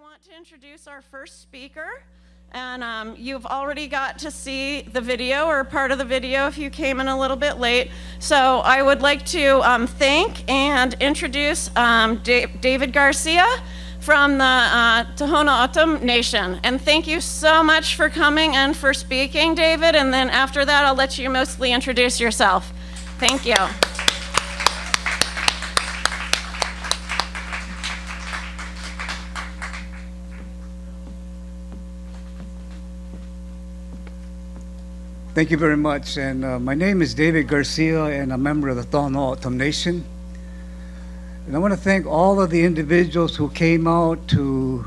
want to introduce our first speaker, and you've already got to see the video or part of the video if you came in a little bit late. So I would like to thank and introduce David Garcia from the Tohono O'odham Nation. And thank you so much for coming and for speaking, David. And then after that, I'll let you mostly introduce yourself. Thank you. Thank you very much. And my name is David Garcia, and I'm a member of the Tohono O'odham Nation. And I want to thank all of the individuals who came out to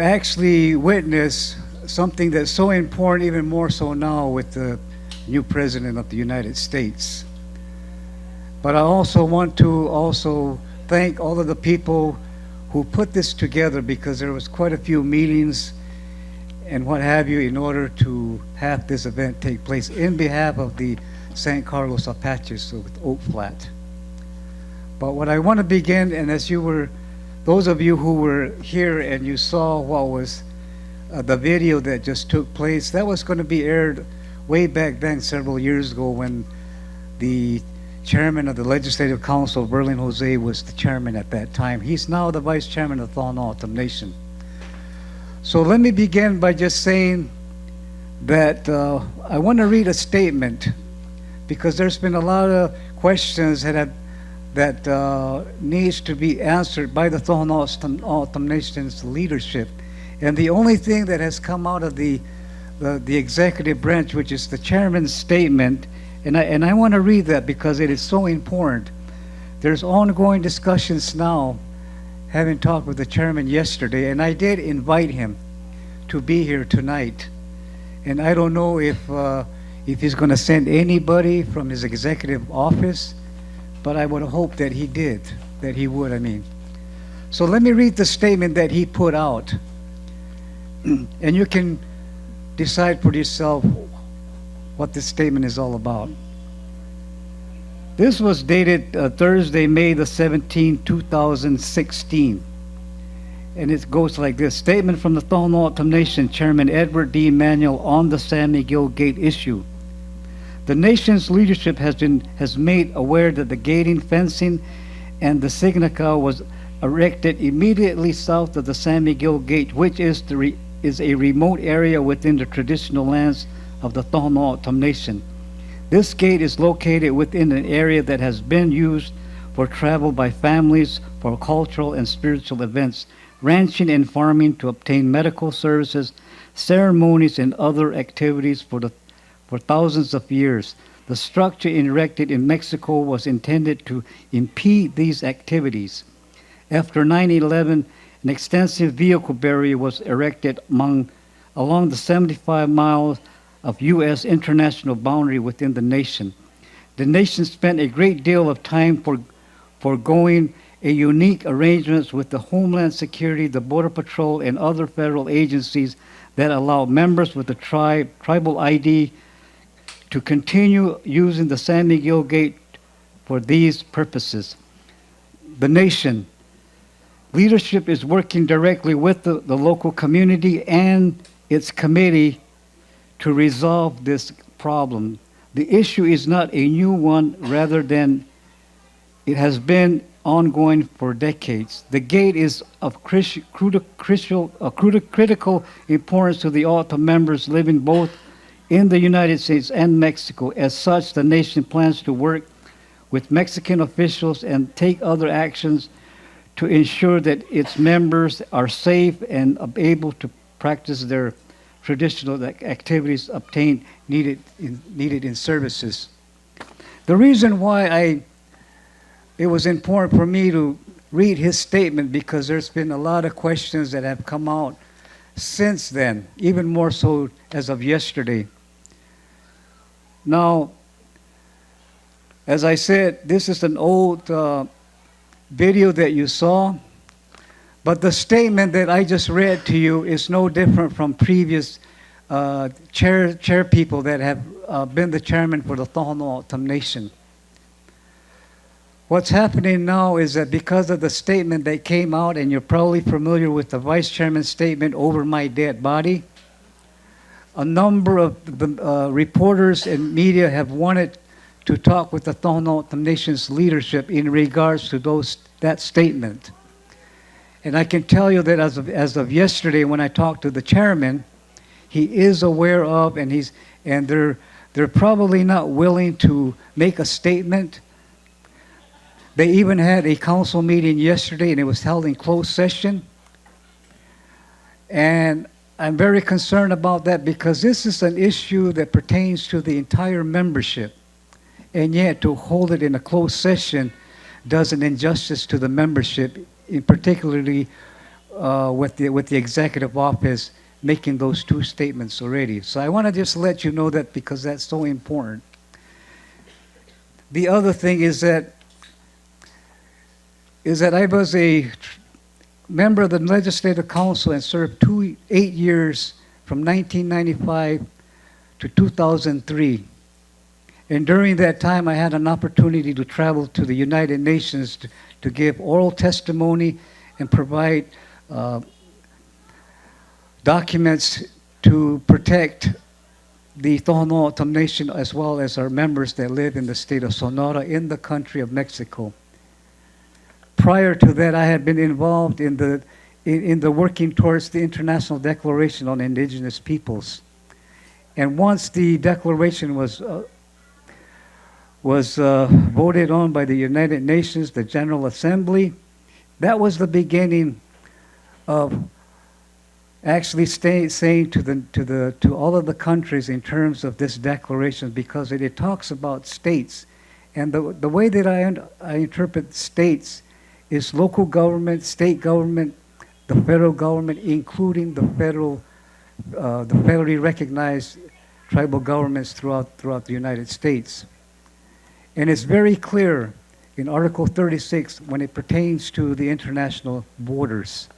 actually witness something that's so important, even more so now with the new President of the United States. But I also want to thank all of the people who put this together, because there was quite a few meetings and what have you in order to have this event take place in behalf of the San Carlos Aache, so with Oak Flat. But what I want to begin, and as you were, those of you who were here and you saw what was the video that just took place, that was going to be aired way back then, several years ago, when the chairman of the Legislative Council, Berlin Jose, was the chairman at that time. He's now the vice chairman of the Tohono O'odham Nation. So let me begin by just saying that I want to read a statement, because there's been a lot of questions that needs to be answered by the Tohono O'odham Nation's leadership. And the only thing that has come out of the executive branch, which is the chairman's statement, and I want to read that because it is so important. There's ongoing discussions now, having talked with the chairman yesterday, and I did invite him to be here tonight. And I don't know if he's going to send anybody from his executive office, but I would hope that he would, I mean. So let me read the statement that he put out, and you can decide for yourself what this statement is all about. This was dated Thursday, May the 17th, 2016. And it goes like this. Statement from the Tohono O'odham Nation, Chairman Edward D. Manuel, on the San Miguel Gate issue. The nation's leadership has made aware that the gating, fencing, and the signaca was erected immediately south of the San Miguel Gate, which is a remote area within the traditional lands of the Tohono O'odham Nation. This gate is located within an area that has been used for travel by families for cultural and spiritual events, ranching and farming, to obtain medical services, ceremonies, and other activities for thousands of years. The structure erected in Mexico was intended to impede these activities. After 9/11, an extensive vehicle barrier was erected along the 75 miles of U.S. international boundary within the nation. The nation spent a great deal of time foregoing a unique arrangements with the Homeland Security, the Border Patrol, and other federal agencies that allow members with the tribal ID to continue using the San Miguel Gate for these purposes. The nation leadership is working directly with the local community and its committee to resolve this problem. The issue is not a new one, rather than it has been ongoing for decades. The gate is of critical importance to the O'odham members living both in the United States and Mexico. As such, the nation plans to work with Mexican officials and take other actions to ensure that its members are safe and able to practice their traditional activities obtained needed in services. The reason why it was important for me to read his statement, because there's been a lot of questions that have come out since then, even more so as of yesterday. Now, as I said, this is an old video that you saw, but the statement that I just read to you is no different from previous chair people that have been the chairman for the Tohono O'odham Nation. What's happening now is that because of the statement that came out, and you're probably familiar with the vice chairman's statement over my dead body, a number of the reporters and media have wanted to talk with the Tohono O'odham Nation's leadership in regards to that statement. And I can tell you that as of yesterday, when I talked to the chairman, he is aware of, and they're probably not willing to make a statement. They even had a council meeting yesterday, and it was held in closed session. And I'm very concerned about that because this is an issue that pertains to the entire membership. And yet to hold it in a closed session does an injustice to the membership, in particularly with the executive office making those two statements already. So I want to just let you know that because that's so important. The other thing is that I was a member of the Legislative Council and served 8 years from 1995 to 2003. And during that time, I had an opportunity to travel to the United Nations to give oral testimony and provide documents to protect the Tohono O'odham Nation as well as our members that live in the state of Sonora in the country of Mexico. Prior to that, I had been involved in the working towards the International Declaration on Indigenous Peoples. And once the declaration was voted on by the United Nations, the General Assembly, that was the beginning of actually saying to all of the countries in terms of this declaration, because it talks about states. And the way that I interpret states is local government, state government, the federal government, including the federally recognized tribal governments throughout the United States. And it's very clear in Article 36 when it pertains to the international borders.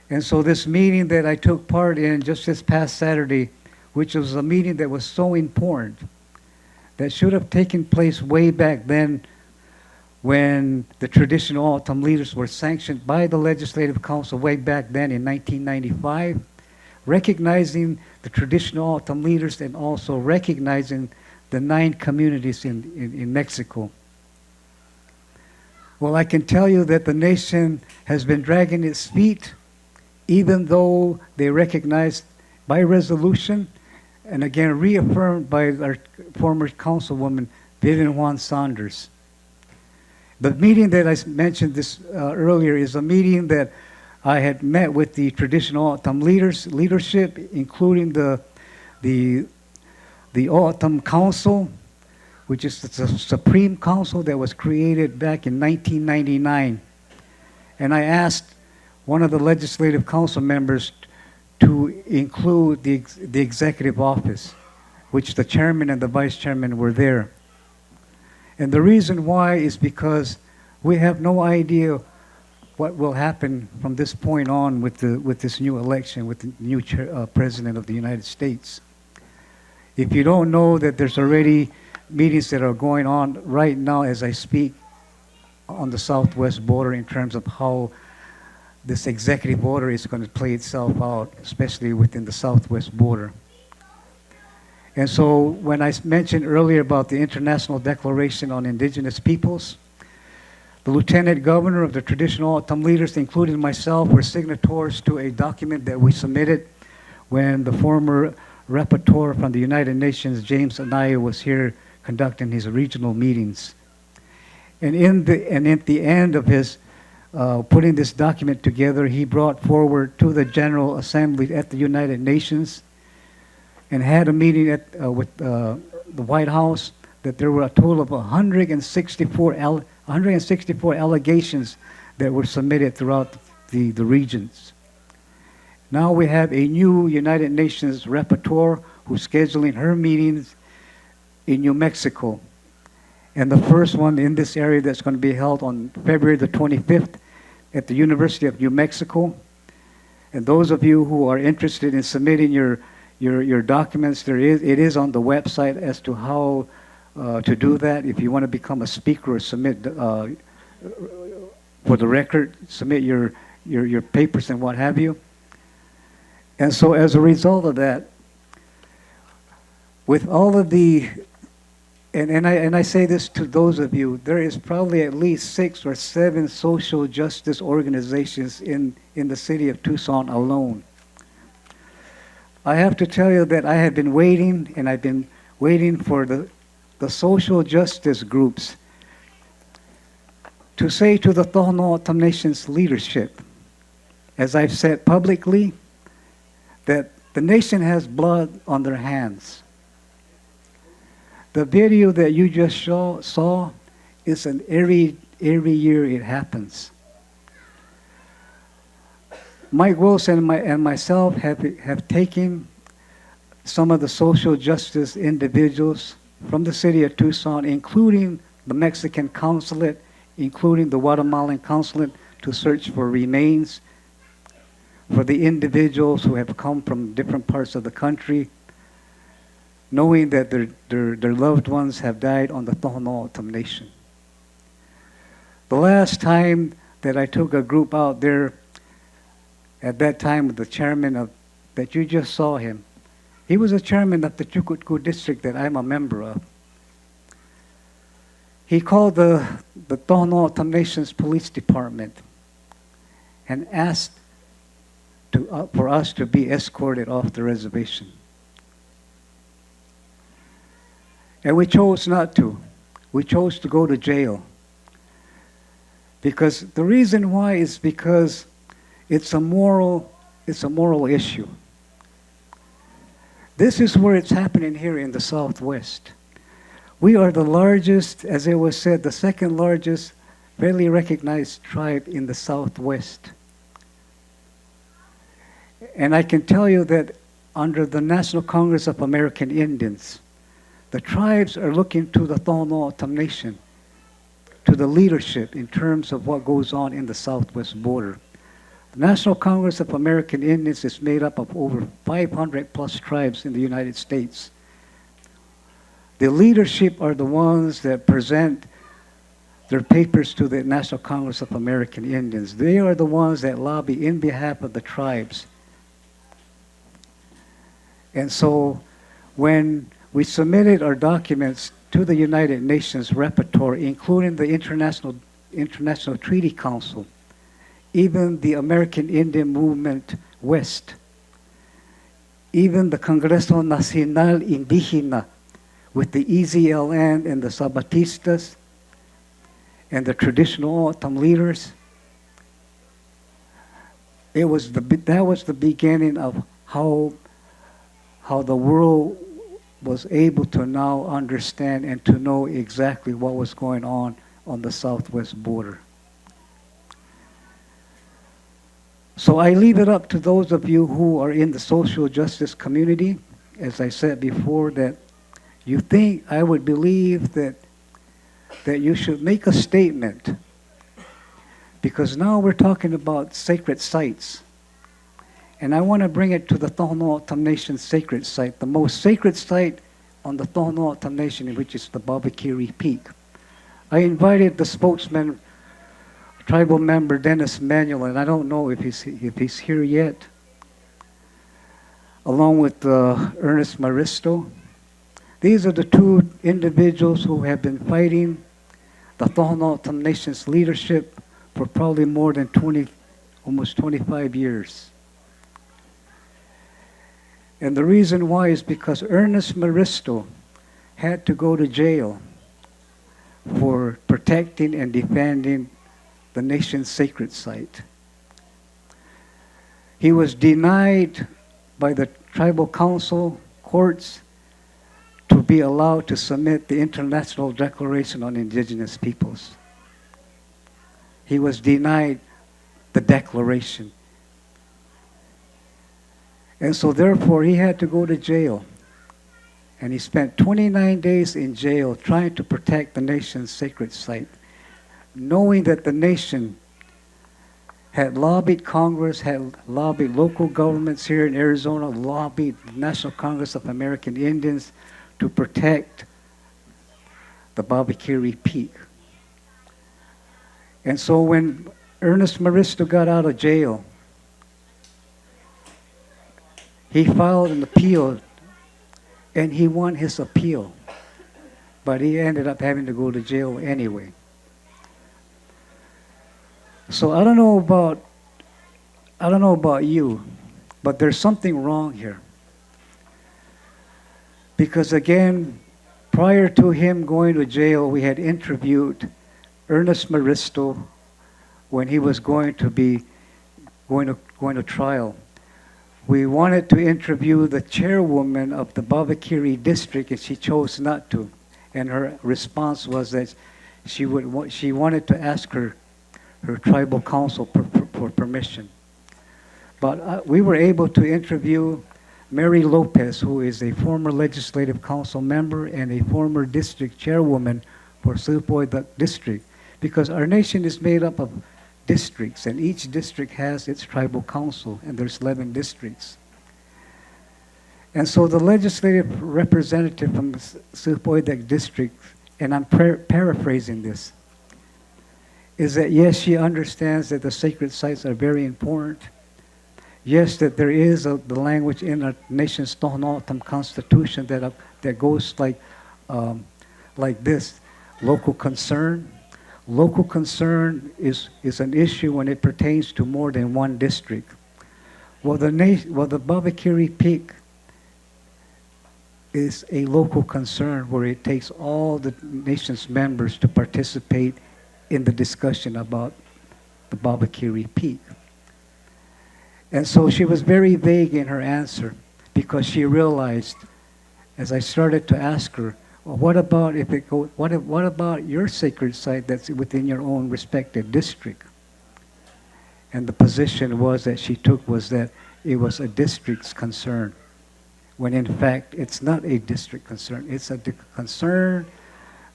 And so this meeting that I took part in just this past Saturday, which was a meeting that was so important, that should have taken place way back then when the traditional O'odham leaders were sanctioned by the Legislative Council way back then in 1995, recognizing the traditional O'odham leaders and also recognizing the 9 communities in Mexico. Well, I can tell you that the nation has been dragging its feet, even though they recognized by resolution, and again reaffirmed by our former councilwoman, Vivian Juan Saunders. The meeting that I mentioned earlier is a meeting that I had met with the traditional O'odham leadership, including the O'odham Council, which is the Supreme Council that was created back in 1999. And I asked one of the Legislative Council members to include the executive office, which the chairman and the vice chairman were there. And the reason why is because we have no idea what will happen from this point on with this new election, with the new president of the United States. If you don't know that there's already meetings that are going on right now as I speak on the southwest border in terms of how this executive order is going to play itself out, especially within the southwest border. And so when I mentioned earlier about the International Declaration on Indigenous Peoples, the Lieutenant Governor of the traditional O'odham leaders, including myself, were signatories to a document that we submitted when the former rapporteur from the United Nations, James Anaya, was here conducting his regional meetings. And at the end of his putting this document together, he brought forward to the General Assembly at the United Nations and had a meeting with the White House that there were a total of 164 allegations that were submitted throughout the regions. Now we have a new United Nations rapporteur who's scheduling her meetings in New Mexico. And the first one in this area that's going to be held on February the 25th at the University of New Mexico. And those of you who are interested in submitting your documents, it is on the website as to how to do that. If you want to become a speaker or submit for the record, submit your papers and what have you. And so as a result of that, with all of the, and I say this to those of you, there is probably at least 6 or 7 social justice organizations in the city of Tucson alone. I have to tell you that I have been waiting, and I've been waiting for the social justice groups to say to the Tohono Nation's leadership, as I've said publicly, that the nation has blood on their hands. The video that you just saw is an every year it happens. Mike Wilson and myself have taken some of the social justice individuals from the city of Tucson, including the Mexican consulate, including the Guatemalan consulate, to search for remains for the individuals who have come from different parts of the country, knowing that their loved ones have died on the Tohono Nation. The last time that I took a group out there, at that time the chairman that you just saw him, he was a chairman of the Chukutku district that I'm a member of. He called the Tohono Nation's police department and asked for us to be escorted off the reservation. And we chose not to. We chose to go to jail. Because the reason why is because it's a moral issue. This is where it's happening here in the Southwest. We are the largest, as it was said, the second largest fairly recognized tribe in the Southwest. And I can tell you that under the National Congress of American Indians, the tribes are looking to the Tohono Nation, to the leadership in terms of what goes on in the Southwest border. The National Congress of American Indians is made up of over 500 plus tribes in the United States. The leadership are the ones that present their papers to the National Congress of American Indians. They are the ones that lobby in behalf of the tribes. And so when we submitted our documents to the United Nations Rapporteur, including the International Treaty Council, even the American Indian Movement West, even the Congreso Nacional Indígena with the EZLN and the Zapatistas and the traditional O'odham leaders, that was the beginning of how the world was able to now understand and to know exactly what was going on the Southwest border. So I leave it up to those of you who are in the social justice community, as I said before, that you think I would believe that you should make a statement, because now we're talking about sacred sites. And I want to bring it to the Tohono Nation sacred site, the most sacred site on the Tohono Nation, which is the Babakiri Peak. I invited the spokesman, tribal member Dennis Manuel, and I don't know if he's here yet, along with Ernest Maristo. These are the two individuals who have been fighting the Tohono Nation's leadership for probably more than almost 25 years. And the reason why is because Ernest Maristo had to go to jail for protecting and defending the nation's sacred site. He was denied by the tribal council courts to be allowed to submit the International Declaration on Indigenous Peoples. He was denied the declaration. And so therefore he had to go to jail. And he spent 29 days in jail trying to protect the nation's sacred site, knowing that the nation had lobbied Congress, had lobbied local governments here in Arizona, lobbied the National Congress of American Indians to protect the Babakiri Peak. And so when Ernest Maristo got out of jail, he filed an appeal, and he won his appeal. But he ended up having to go to jail anyway. So I don't know about you, but there's something wrong here. Because again, prior to him going to jail, we had interviewed Ernest Maristo when he was going to trial. We wanted to interview the chairwoman of the Babakiri district, and she chose not to. And her response was that she wanted to ask her tribal council for permission. But we were able to interview Mary Lopez, who is a former legislative council member and a former district chairwoman for Supoy district, because our nation is made up of districts, and each district has its tribal council, and there's 11 districts. And so the legislative representative from Supoy district, and I'm paraphrasing this, is that yes, she understands that the sacred sites are very important. Yes, that there is the language in our nation's Tohono Constitution that goes like this: local concern. Local concern is an issue when it pertains to more than one district. Well, the Babakiri Peak is a local concern where it takes all the nation's members to participate in the discussion about the Babakiri Peak. And so she was very vague in her answer, because she realized, as I started to ask her, well, what about what about your sacred site that's within your own respective district? And the position that she took was that it was a district's concern, when in fact it's not a district concern. It's a concern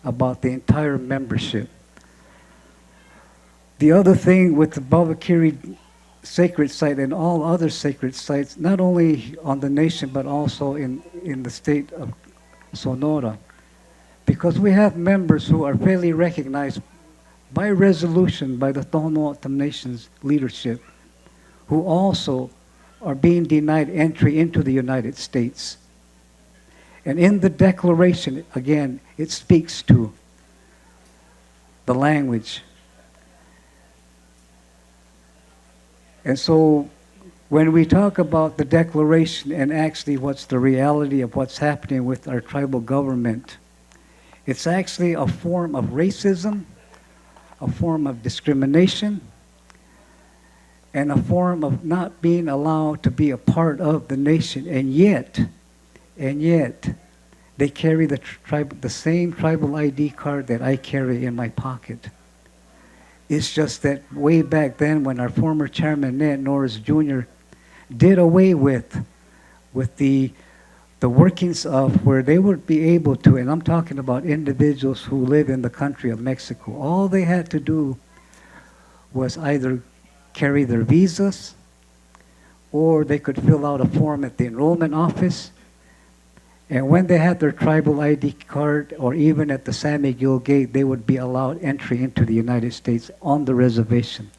about the entire membership. The other thing with the Babakiri sacred site and all other sacred sites, not only on the nation but also in the state of Sonora, because we have members who are fairly recognized by resolution by the Tohono O'odham Nation's leadership, who also are being denied entry into the United States. And in the declaration, again, it speaks to the language. And so when we talk about the declaration and actually what's the reality of what's happening with our tribal government, it's actually a form of racism, a form of discrimination, and a form of not being allowed to be a part of the nation. And yet, they carry the same tribal ID card that I carry in my pocket. It's just that way back then, when our former chairman, Ned Norris Jr., did away with the workings of where they would be able to, and I'm talking about individuals who live in the country of Mexico, all they had to do was either carry their visas, or they could fill out a form at the enrollment office. And when they had their tribal ID card, or even at the San Miguel gate, they would be allowed entry into the United States on the reservation.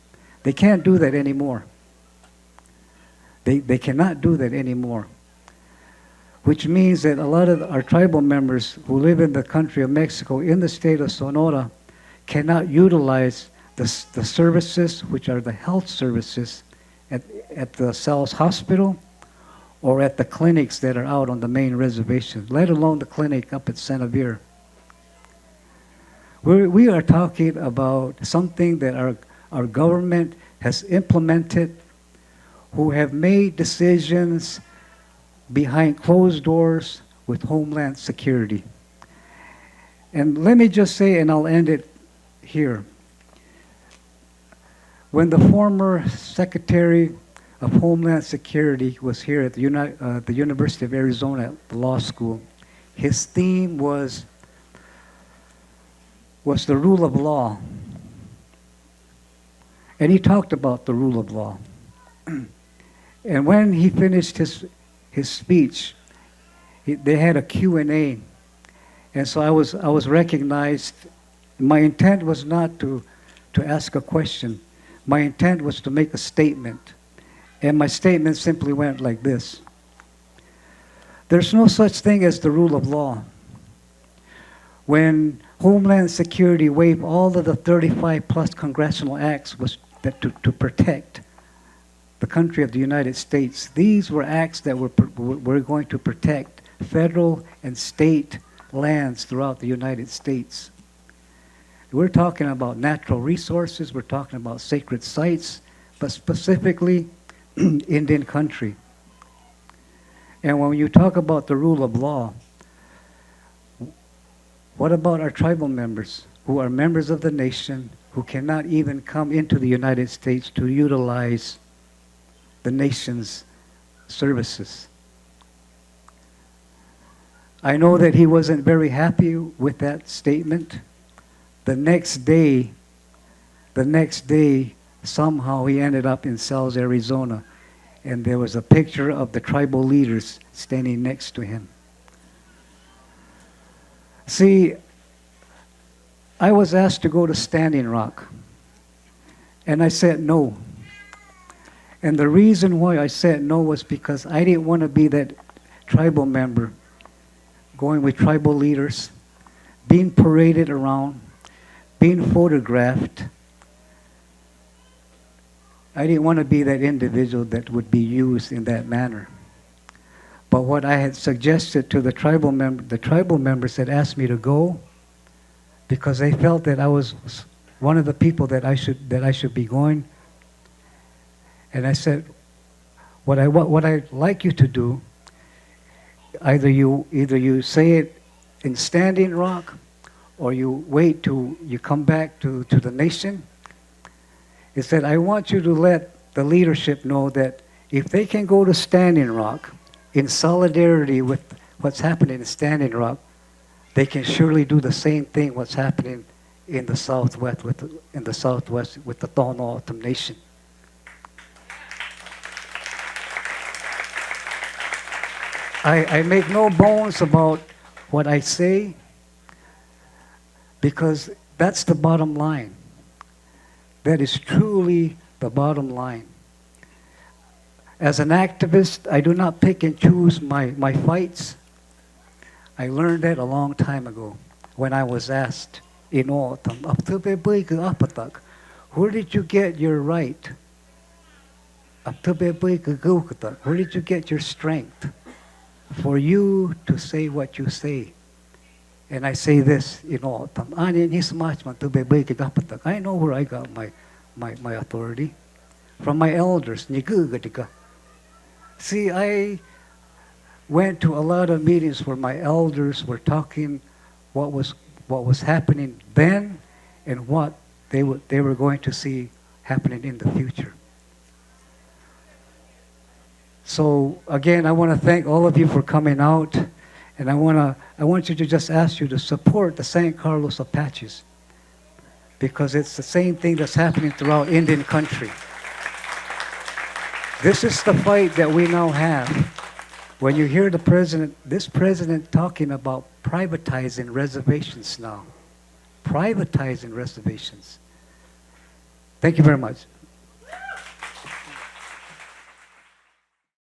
They can't do that anymore. They cannot do that anymore. Which means that a lot of our tribal members who live in the country of Mexico, in the state of Sonora, cannot utilize the services, which are the health services at the Sal's Hospital, or at the clinics that are out on the main reservation, let alone the clinic up at Santa Vera. We are talking about something that our government has implemented, who have made decisions behind closed doors with Homeland Security. And let me just say, and I'll end it here. When the former Secretary of Homeland Security was here at the University of Arizona at the law school, his theme was the rule of law. And he talked about the rule of law. And when he finished his speech, they had a Q&A. And so I was recognized. My intent was not to ask a question. My intent was to make a statement. And my statement simply went like this. There's no such thing as the rule of law. When Homeland Security waived all of the 35 plus congressional acts was that to protect the country of the United States, these were acts that were going to protect federal and state lands throughout the United States. We're talking about natural resources, we're talking about sacred sites, but specifically Indian country. And when you talk about the rule of law, what about our tribal members who are members of the nation who cannot even come into the United States to utilize the nation's services? I know that he wasn't very happy with that statement. The next day, somehow he ended up in Sells, Arizona, and there was a picture of the tribal leaders standing next to him. See, I was asked to go to Standing Rock, and I said no. And the reason why I said no was because I didn't want to be that tribal member going with tribal leaders, being paraded around, being photographed. I didn't want to be that individual that would be used in that manner. But what I had suggested to the tribal members had asked me to go because they felt that I was one of the people that I should be going. And I said, what I'd like you to do, either you say it in Standing Rock, or you wait till you come back to the nation, is that I want you to let the leadership know that if they can go to Standing Rock in solidarity with what's happening in Standing Rock, they can surely do the same thing what's happening in the Southwest with the Tohono O'odham Nation. I make no bones about what I say, because that's the bottom line. That is truly the bottom line. As an activist, I do not pick and choose my fights. I learned that a long time ago when I was asked in O'odham, where did you get your right? Where did you get your strength for you to say what you say? And I say this in O'odham. I know where I got my authority. From my elders. See, I went to a lot of meetings where my elders were talking what was happening then and what they were going to see happening in the future. So again, I want to thank all of you for coming out, and I want you to just ask you to support the San Carlos Apaches, because it's the same thing that's happening throughout Indian country. This is the fight that we now have. When you hear this president talking about privatizing reservations now. Privatizing reservations. Thank you very much.